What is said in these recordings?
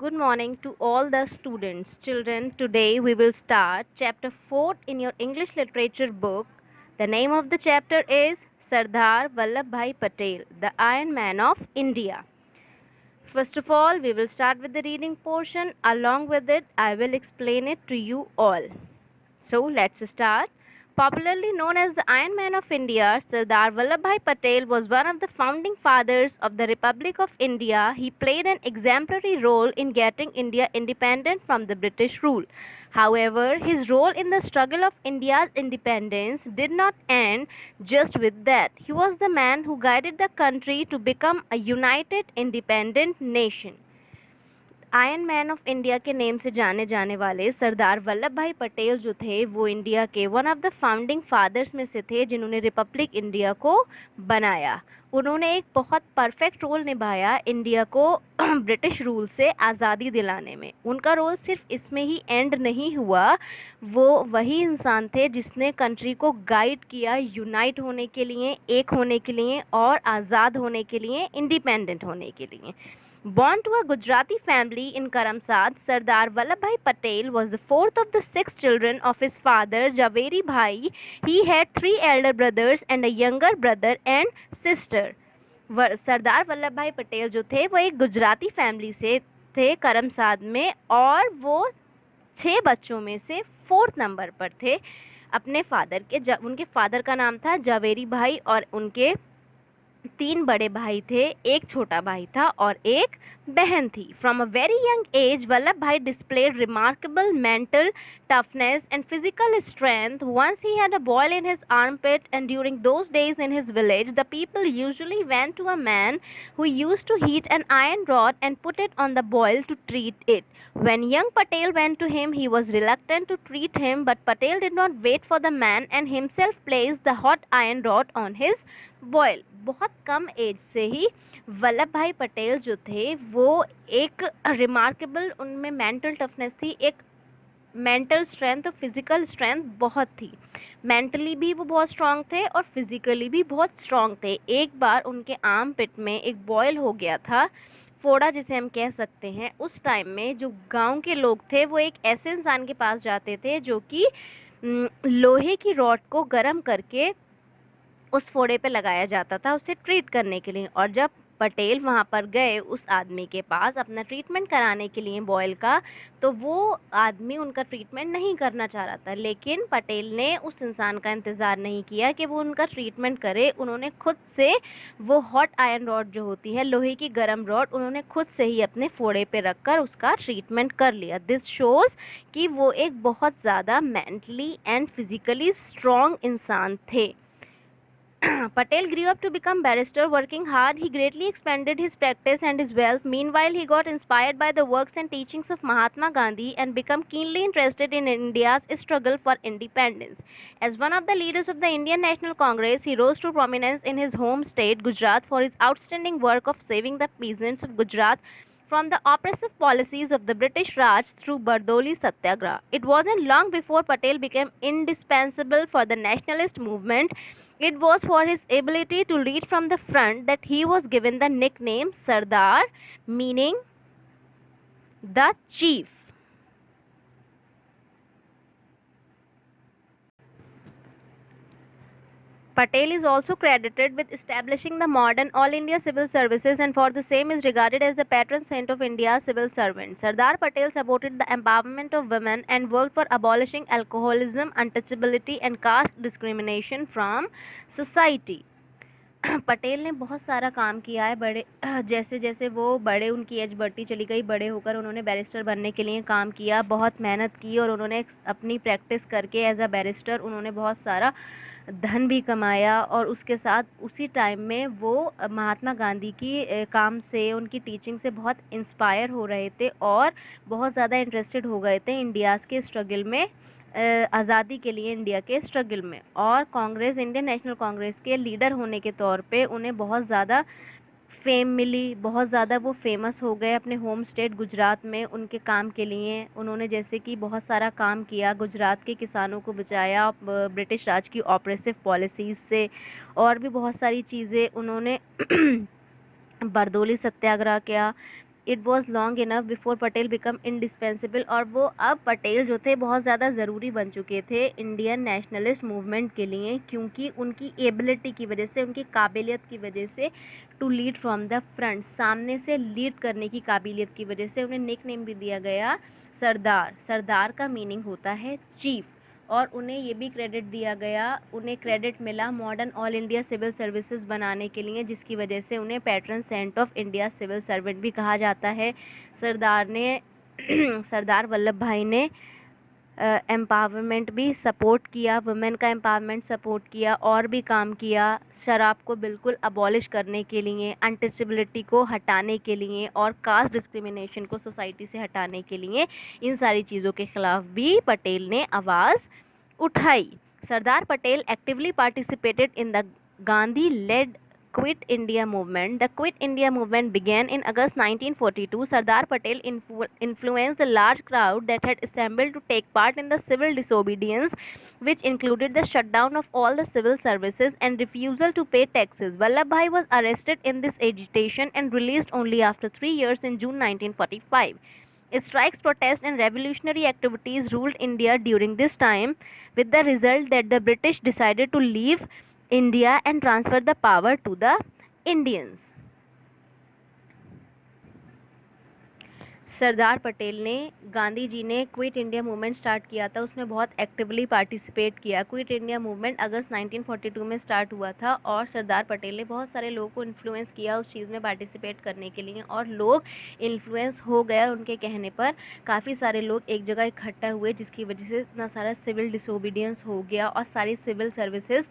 Good morning to all the students. Children, today we will start chapter 4 in your English literature book. The name of the chapter is Sardar Vallabhbhai Patel, the Iron Man of India. First of all, we will start with the reading portion. Along with it, I will explain it to you all. So let's start. Popularly known as the Iron Man of India, Sardar Vallabhbhai Patel was one of the founding fathers of the Republic of India. He played an exemplary role in getting India independent from the British rule. However, his role in the struggle of India's independence did not end just with that. He was the man who guided the country to become a united, independent nation. Iron man of India के name से जाने जाने वाले सरदार वल्लभ भाई पटेल जो थे वो India के one of the founding fathers में से थे जिन्होंने रिपब्लिक इंडिया को बनाया। उन्होंने एक बहुत परफेक्ट रोल निभाया इंडिया को ब्रिटिश रूल से आज़ादी दिलाने में। उनका रोल सिर्फ इसमें ही एंड नहीं हुआ, वो वही इंसान थे जिसने कंट्री को गाइड किया यूनाइट होने के लिए, एक होने के लिए और आज़ाद होने के लिए, इंडिपेंडेंट होने के लिए। Born to a Gujarati family in Karamsad, Sardar Vallabhbhai Patel was the fourth of the six children of his father Javeri Bhai. He had three elder brothers and a younger brother and sister. Sardar Vallabh भाई पटेल जो थे वो एक Gujarati family से थे करमसाद में, और वो 6 बच्चों में से 4th नंबर पर थे अपने फादर के। उनके फादर का नाम था जावेरी भाई और उनके 3 बड़े भाई थे, एक छोटा भाई था और एक बहन थी। From a very young age, Vallabh Bhai displayed remarkable mental toughness and physical strength. Once he had a boil in his armpit, and during those days in his village, the people usually went to a man who used to heat an iron rod and put it on the boil to treat it. When young Patel went to him, he was reluctant to treat him, but Patel did not wait for the man and himself placed the hot iron rod on his boil. बहुत कम as से ही वल्लभ भाई पटेल जो थे वो एक remarkable, उनमें mental toughness थी, एक मेंटल स्ट्रेंथ और फिज़िकल स्ट्रेंथ बहुत थी। मेंटली भी वो बहुत स्ट्रांग थे और फिज़िकली भी बहुत स्ट्रांग थे। एक बार उनके आर्म पिट में एक बॉयल हो गया था, फोड़ा जिसे हम कह सकते हैं। उस टाइम में जो गांव के लोग थे वो एक ऐसे इंसान के पास जाते थे जो कि लोहे की रॉड को गर्म करके उस फोड़े पे लगाया जाता था उसे ट्रीट करने के लिए। और जब पटेल वहाँ पर गए उस आदमी के पास अपना ट्रीटमेंट कराने के लिए बॉयल का, तो वो आदमी उनका ट्रीटमेंट नहीं करना चाह रहा था, लेकिन पटेल ने उस इंसान का इंतज़ार नहीं किया कि वो उनका ट्रीटमेंट करे। उन्होंने खुद से वो हॉट आयरन रॉड जो होती है, लोहे की गर्म रॉड, उन्होंने खुद से ही अपने फोड़े पे रख कर उसका ट्रीटमेंट कर लिया। दिस शोज़ कि वो एक बहुत ज़्यादा मेंटली एंड फिज़िकली स्ट्रॉन्ग इंसान थे। Patel grew up to become barrister. Working hard, he greatly expanded his practice and his wealth. Meanwhile, he got inspired by the works and teachings of Mahatma Gandhi and became keenly interested in India's struggle for independence. As one of the leaders of the Indian National Congress, he rose to prominence in his home state, Gujarat, for his outstanding work of saving the peasants of Gujarat from the oppressive policies of the British Raj through Bardoli Satyagraha. It wasn't long before Patel became indispensable for the nationalist movement. It was for his ability to lead from the front that he was given the nickname Sardar, meaning the chief. Patel is also credited with establishing the modern All India Civil Services, and for the same is regarded as the patron saint of India's civil servants. Sardar Patel supported the empowerment of women and worked for abolishing alcoholism, untouchability and caste discrimination from society. Patel ने बहुत सारा काम किया है। बड़े जैसे जैसे वो बड़े, उनकी एज बढ़ती चली गई, बड़े होकर उन्होंने बैरिस्टर बनने के लिए काम किया, बहुत मेहनत की और उन्होंने अपनी प्रैक्टिस करके एज अ बैरिस्टर उन्होंने बहुत सारा धन भी कमाया। और उसके साथ उसी टाइम में वो महात्मा गांधी की काम से, उनकी टीचिंग से बहुत इंस्पायर हो रहे थे और बहुत ज़्यादा इंटरेस्टेड हो गए थे इंडियाज़ के स्ट्रगल में, आज़ादी के लिए इंडिया के स्ट्रगल में। और कांग्रेस, इंडियन नेशनल कांग्रेस के लीडर होने के तौर पे उन्हें बहुत ज़्यादा फेम मिली, बहुत ज़्यादा वो फेमस हो गए अपने होम स्टेट गुजरात में उनके काम के लिए। उन्होंने जैसे कि बहुत सारा काम किया, गुजरात के किसानों को बचाया ब्रिटिश राज की ऑपरेसिव पॉलिसीज़ से, और भी बहुत सारी चीज़ें उन्होंने बरदोली सत्याग्रह किया। It was long enough before Patel become indispensable, और वो अब पटेल जो थे बहुत ज़्यादा ज़रूरी बन चुके थे इंडियन नेशनलिस्ट मूवमेंट के लिए, क्योंकि उनकी एबिलिटी की वजह से, उनकी काबिलियत की वजह से, to lead from the front, सामने से लीड करने की काबिलियत की वजह से उन्हें निक नेम भी दिया गया सरदार। सरदार का मीनिंग होता है चीफ, और उन्हें ये भी क्रेडिट दिया गया, उन्हें क्रेडिट मिला modern all India civil services बनाने के लिए, जिसकी वजह से उन्हें patron saint of India civil servant भी कहा जाता है। सरदार ने सरदार वल्लभ भाई ने एम्पावरमेंट भी सपोर्ट किया, वुमेन का एम्पावरमेंट सपोर्ट किया, और भी काम किया शराब को बिल्कुल अबॉलिश करने के लिए, अनटचेबिलिटी को हटाने के लिए, और कास्ट डिस्क्रिमिनेशन को सोसाइटी से हटाने के लिए। इन सारी चीज़ों के खिलाफ भी पटेल ने आवाज़ उठाई। Sardar Patel actively participated in the Gandhi led Quit India movement. The Quit India movement began in August 1942. Sardar Patel influenced the large crowd that had assembled to take part in the civil disobedience, which included the shutdown of all the civil services and refusal to pay taxes. Vallabhbhai was arrested in this agitation and released only after 3 years in June 1945. Strikes, protests, and revolutionary activities ruled India during this time, with the result that the British decided to leave India and transfer the power to the Indians. Sardar Patel ने, गांधी जी ने quit India movement start किया था, उसमें बहुत actively participate किया। Quit India movement अगस्त 1942 में start हुआ था, और सरदार पटेल ने बहुत सारे लोगों को इन्फ्लुएंस किया उस चीज़ में पार्टिसिपेट करने के लिए, और लोग इन्फ्लुएंस हो गए उनके कहने पर। काफ़ी सारे लोग एक जगह इकट्ठा हुए, जिसकी वजह से इतना सारा सिविल डिसोबीडियंस हो गया और सारी सिविल सर्विसेज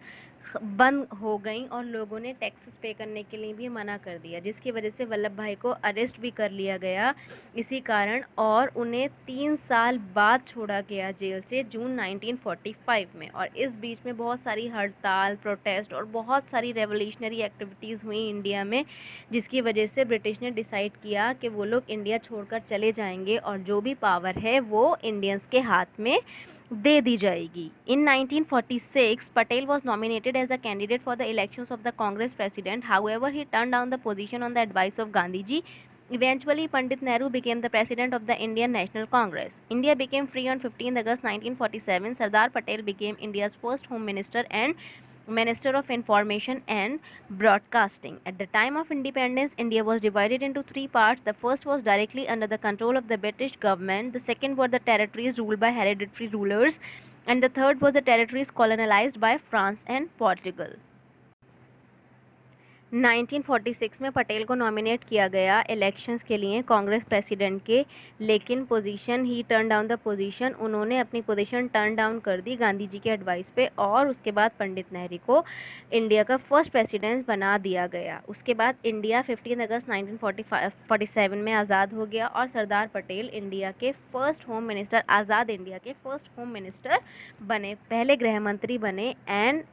बंद हो गई, और लोगों ने टैक्सेस पे करने के लिए भी मना कर दिया, जिसकी वजह से वल्लभ भाई को अरेस्ट भी कर लिया गया इसी कारण, और उन्हें 3 साल बाद छोड़ा गया जेल से जून 1945 में। और इस बीच में बहुत सारी हड़ताल, प्रोटेस्ट और बहुत सारी रेवोल्यूशनरी एक्टिविटीज़ हुई इंडिया में, जिसकी वजह से ब्रिटिश ने डिसाइड किया कि वो लोग इंडिया छोड़कर चले जाएंगे और जो भी पावर है वो इंडियंस के हाथ में दे दी जाएगी। In 1946, Patel was nominated as a candidate for the elections of the Congress president. However, he turned down the position on the advice of Gandhi ji. Eventually, Pandit Nehru became the president of the Indian National Congress. India became free on 15 August 1947. Sardar Patel became India's first Home Minister and Minister of Information and Broadcasting. At the time of independence, India was divided into 3 parts. The first was directly under the control of the British government. The second were the territories ruled by hereditary rulers. And the third was the territories colonized by France and Portugal. 1946 में पटेल को nominate किया गया elections के लिए Congress president के, लेकिन position he turn down the position, उन्होंने अपनी पोजीशन टर्न डाउन कर दी गांधी जी के एडवाइस पे, और उसके बाद पंडित नेहरू को इंडिया का फर्स्ट प्रेसिडेंट बना दिया गया। उसके बाद इंडिया 15 अगस्त 1947 में आज़ाद हो गया, और सरदार पटेल इंडिया के फर्स्ट होम मिनिस्टर, आज़ाद इंडिया के फर्स्ट होम मिनिस्टर बने, पहले गृह मंत्री बने, and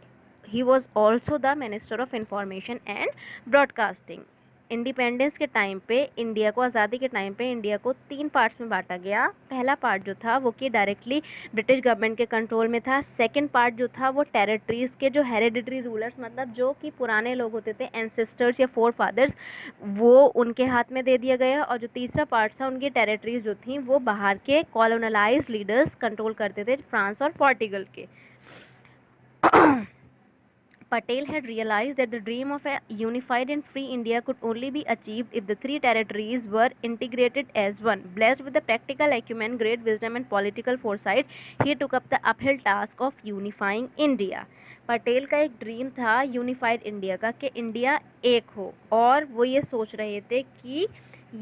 he was also the Minister of Information and Broadcasting. Independence के टाइम पे इंडिया को, आज़ादी के टाइम पे इंडिया को 3 पार्ट्स में बांटा गया। पहला पार्ट जो था वो कि डायरेक्टली ब्रिटिश गवर्नमेंट के कंट्रोल में था। सेकंड पार्ट जो था वो टेरिटरीज़ के जो हेरिडिटरी रूलर्स, मतलब जो कि पुराने लोग होते थे, एंसेस्टर्स या फोर फादर्स, वो उनके हाथ में दे दिया गया। और जो तीसरा पार्ट था, उनकी टेरिटरीज जो थी वो बाहर के कॉलोनलाइज लीडर्स कंट्रोल करते थे, फ्रांस और पोर्टुगल के। Patel had realized that the dream of a unified and free India could only be achieved if the 3 territories were integrated as one. Blessed with the practical acumen, great wisdom and political foresight, he took up the uphill task of unifying India. Patel का एक dream था unified India का, कि India एक हो, और वो ये सोच रहे थे कि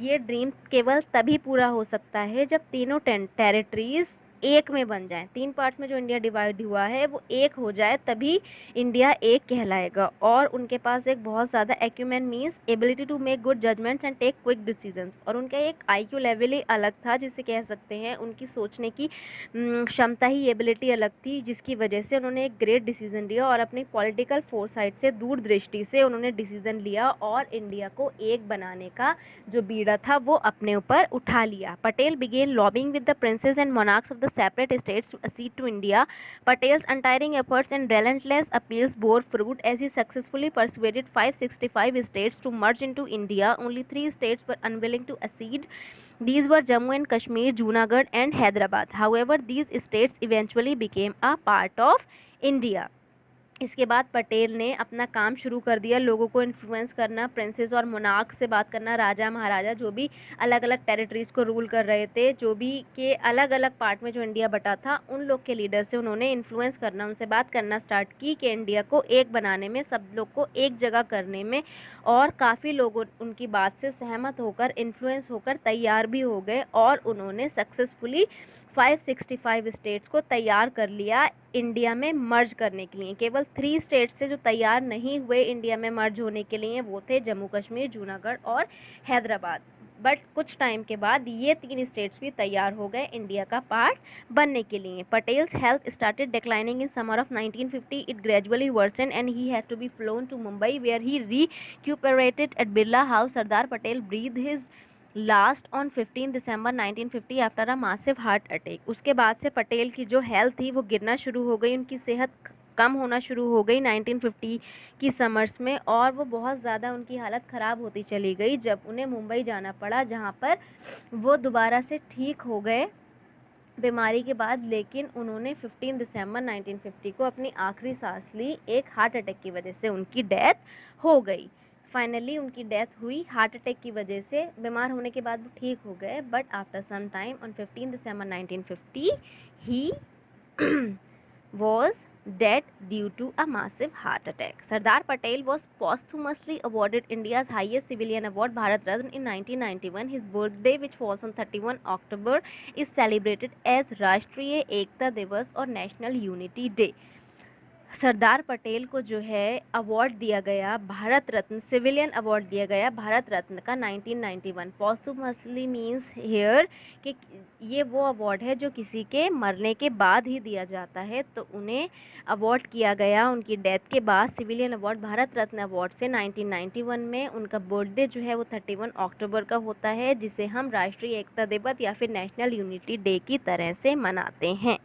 ये ड्रीम केवल तभी पूरा हो सकता है जब तीनों टेरिटरीज एक में बन जाए। 3 पार्ट्स में जो इंडिया डिवाइड हुआ है वो एक हो जाए, तभी इंडिया एक कहलाएगा। और उनके पास एक बहुत ज़्यादा acumen means ability to make good judgements and take quick decisions, और उनका एक आईक्यू लेवल ही अलग था, जिसे कह सकते हैं उनकी सोचने की क्षमता ही एबिलिटी अलग थी, जिसकी वजह से उन्होंने एक ग्रेट डिसीजन लिया, और अपनी पॉलिटिकल फोरसाइट से, दूरदृष्टि से उन्होंने डिसीजन लिया, और इंडिया को एक बनाने का जो बीड़ा था वो अपने ऊपर उठा लिया। Patel began lobbying with the princes and monarchs of the the separate states to accede to India. Patel's untiring efforts and relentless appeals bore fruit as he successfully persuaded 565 states to merge into India. Only 3 states were unwilling to accede. These were Jammu and Kashmir, Junagadh, and Hyderabad. However, these states eventually became a part of India. इसके बाद पटेल ने अपना काम शुरू कर दिया, लोगों को इन्फ्लुएंस करना, प्रिंसेस और मोनार्क से बात करना, राजा महाराजा जो भी अलग अलग टेरिटरीज़ को रूल कर रहे थे, जो भी के अलग अलग पार्ट में जो इंडिया बटा था, उन लोग के लीडर से उन्होंने इन्फ्लुएंस करना, उनसे बात करना स्टार्ट की कि इंडिया को एक बनाने में, सब लोग को एक जगह करने में, और काफ़ी लोग उनकी बात से सहमत होकर, इन्फ्लुएंस होकर तैयार भी हो गए और उन्होंने सक्सेसफुली 565 स्टेट्स को तैयार कर लिया इंडिया में मर्ज करने के लिए। केवल 3 स्टेट्स से जो तैयार नहीं हुए इंडिया में मर्ज होने के लिए, वो थे जम्मू कश्मीर, जूनागढ़ और हैदराबाद। बट कुछ टाइम के बाद ये 3 स्टेट्स भी तैयार हो गए इंडिया का पार्ट बनने के लिए। Patel's health started declining in summer of 1950. It gradually worsen and he had to be flown to Mumbai where he recuperated at Birla house. Sardar Patel breathe his last on 15 December 1950 after a massive heart attack. उसके बाद से पटेल की जो health थी वो गिरना शुरू हो गई, उनकी सेहत कम होना शुरू हो गई 1950 की समर्स में, और वो बहुत ज़्यादा उनकी हालत ख़राब होती चली गई जब उन्हें मुंबई जाना पड़ा, जहाँ पर वो दोबारा से ठीक हो गए बीमारी के बाद। लेकिन उन्होंने 15 दिसंबर 1950 को अपनी आखिरी सांस ली, एक हार्ट अटैक की वजह से उनकी डेथ हो गई। फाइनली उनकी डेथ हुई हार्ट अटैक की वजह से, बीमार होने के बाद वो ठीक हो गए, but after some time on 15 December 1950 he was dead due to a massive heart attack. Sardar Patel was posthumously awarded India's highest civilian award, Bharat Ratna, in 1991. His birthday, which falls on 31 October, is celebrated as Rashtriya Ekta Divas or National Unity Day. Sardar Patel को जो है award दिया गया Bharat Ratna, civilian award दिया गया भारत रत्न का 1991। पॉस्टुमसली means hair कि ये वो अवार्ड है जो किसी के मरने के बाद ही दिया जाता है, तो उन्हें अवार्ड किया गया उनकी डेथ के बाद civilian award Bharat Ratna award से 1991 में। उनका बर्थडे जो है वो 31 अक्टूबर का होता है, जिसे हम राष्ट्रीय एकता दिवस या फिर नेशनल यूनिटी डे की तरह से मनाते हैं।